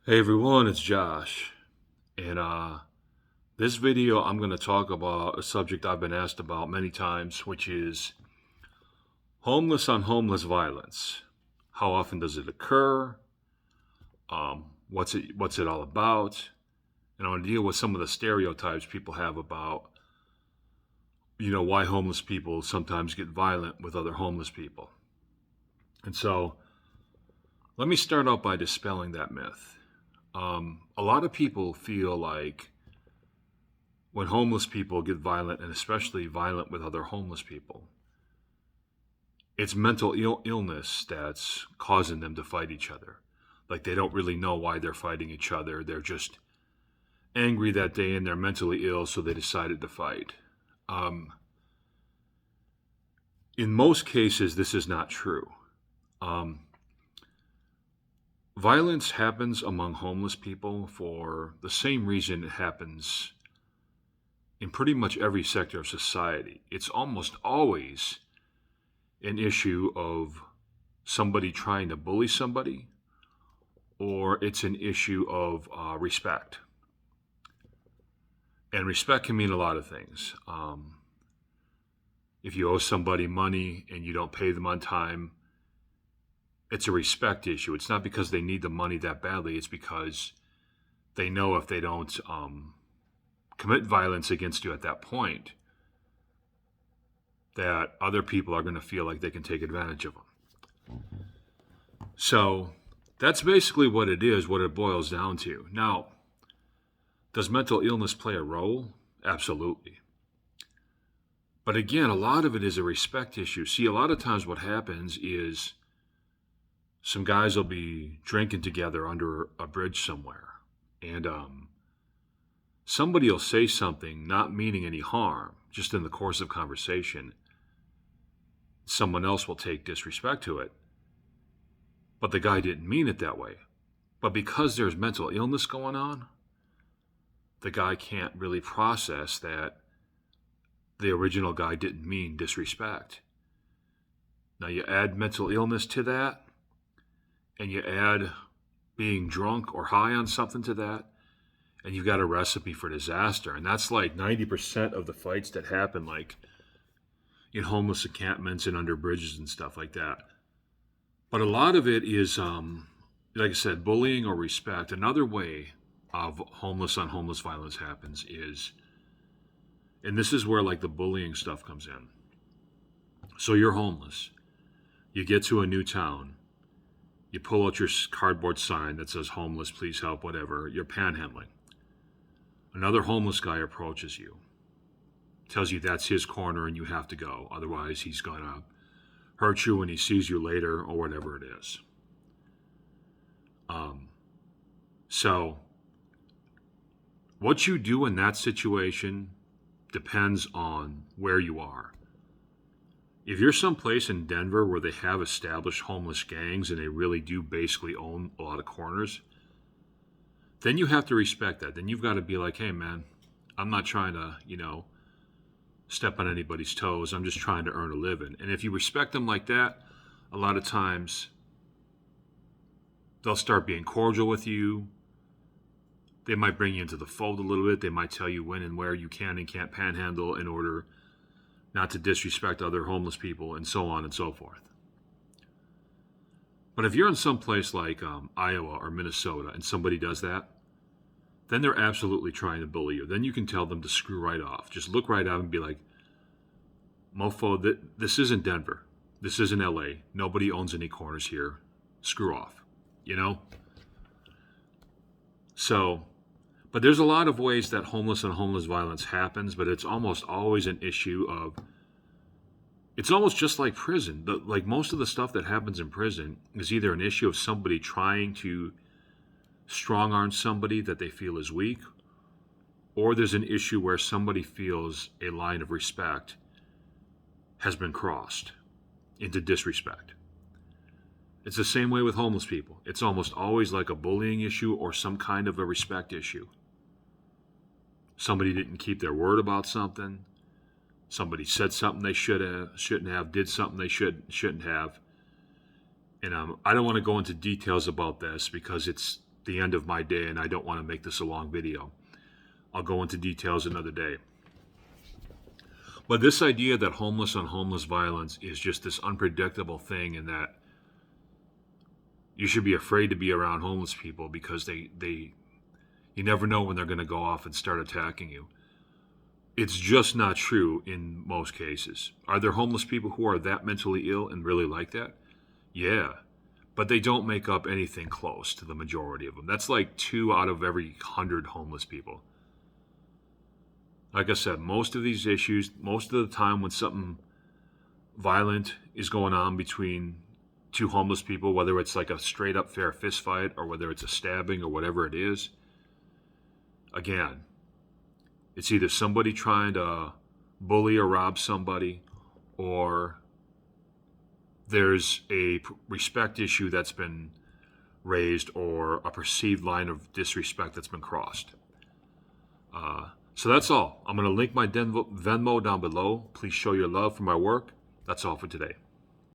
Hey everyone, it's Josh. And this video I'm going to talk about a subject I've been asked about many times, which is homeless on homeless violence. How often does it occur? What's it all about? And I want to deal with some of the stereotypes people have about, why homeless people sometimes get violent with other homeless people. And so let me start out by dispelling that myth. A lot of people feel like when homeless people get violent, and especially violent with other homeless people, it's mental illness that's causing them to fight each other. Like they don't really know why they're fighting each other. They're just angry that day and they're mentally ill, so they decided to fight. In most cases, this is not true. Um, Violence happens among homeless people for the same reason it happens in pretty much every sector of society. It's almost always an issue of somebody trying to bully somebody, or it's an issue of respect. And respect can mean a lot of things. If you owe somebody money and you don't pay them on time, it's a respect issue. It's not because they need the money that badly. It's because they know if they don't commit violence against you at that point, that other people are going to feel like they can take advantage of them. So that's basically what it is, what it boils down to. Now, does mental illness play a role? Absolutely. But again, a lot of it is a respect issue. See, a lot of times what happens is some guys will be drinking together under a bridge somewhere, and somebody will say something not meaning any harm, just in the course of conversation. Someone else will take disrespect to it, but the guy didn't mean it that way. But because there's mental illness going on, the guy can't really process that the original guy didn't mean disrespect. Now you add mental illness to that, and you add being drunk or high on something to that, and you've got a recipe for disaster. And that's like 90% of the fights that happen, like in homeless encampments and under bridges and stuff like that. But a lot of it is, like I said, bullying or respect. Another way of homeless on homeless violence happens is, and this is where like the bullying stuff comes in. So you're homeless. You get to a new town. You pull out your cardboard sign that says homeless, please help, whatever. You're panhandling. Another homeless guy approaches you, tells you that's his corner and you have to go. Otherwise, he's going to hurt you when he sees you later or whatever it is. So what you do in that situation depends on where you are. If you're someplace in Denver where they have established homeless gangs and they really do basically own a lot of corners, then you have to respect that. Then you've got to be like, hey, man, I'm not trying to, step on anybody's toes. I'm just trying to earn a living. And if you respect them like that, a lot of times they'll start being cordial with you. They might bring you into the fold a little bit. They might tell you when and where you can and can't panhandle in order not to disrespect other homeless people, and so on and so forth. But if you're in some place like Iowa or Minnesota and somebody does that, then they're absolutely trying to bully you. Then you can tell them to screw right off. Just look right out and be like, mofo, this isn't Denver. This isn't LA. Nobody owns any corners here. Screw off, So, but there's a lot of ways that homeless and homeless violence happens, but it's almost always an issue of, it's almost just like prison. Like most of the stuff that happens in prison is either an issue of somebody trying to strong arm somebody that they feel is weak, or there's an issue where somebody feels a line of respect has been crossed into disrespect. It's the same way with homeless people. It's almost always like a bullying issue or some kind of a respect issue. Somebody didn't keep their word about something. Somebody said something they shouldn't have, did something they shouldn't have. And I don't want to go into details about this because the end of my day, and I don't want to make this a long video. I'll go into details another day. But this idea that homeless on homeless violence is just this unpredictable thing, and that you should be afraid to be around homeless people because you never know when they're going to go off and start attacking you. It's just not true in most cases. Are there homeless people who are that mentally ill and really like that? Yeah, but they don't make up anything close to the majority of them. That's like 2 out of every 100 homeless people. Like I said, most of these issues, most of the time when something violent is going on between 2 homeless people, whether it's like a straight up fair fist fight or whether it's a stabbing or whatever it is, again, it's either somebody trying to bully or rob somebody, or there's a respect issue that's been raised or a perceived line of disrespect that's been crossed. So that's all. I'm going to link my Venmo down below. Please show your love for my work. That's all for today.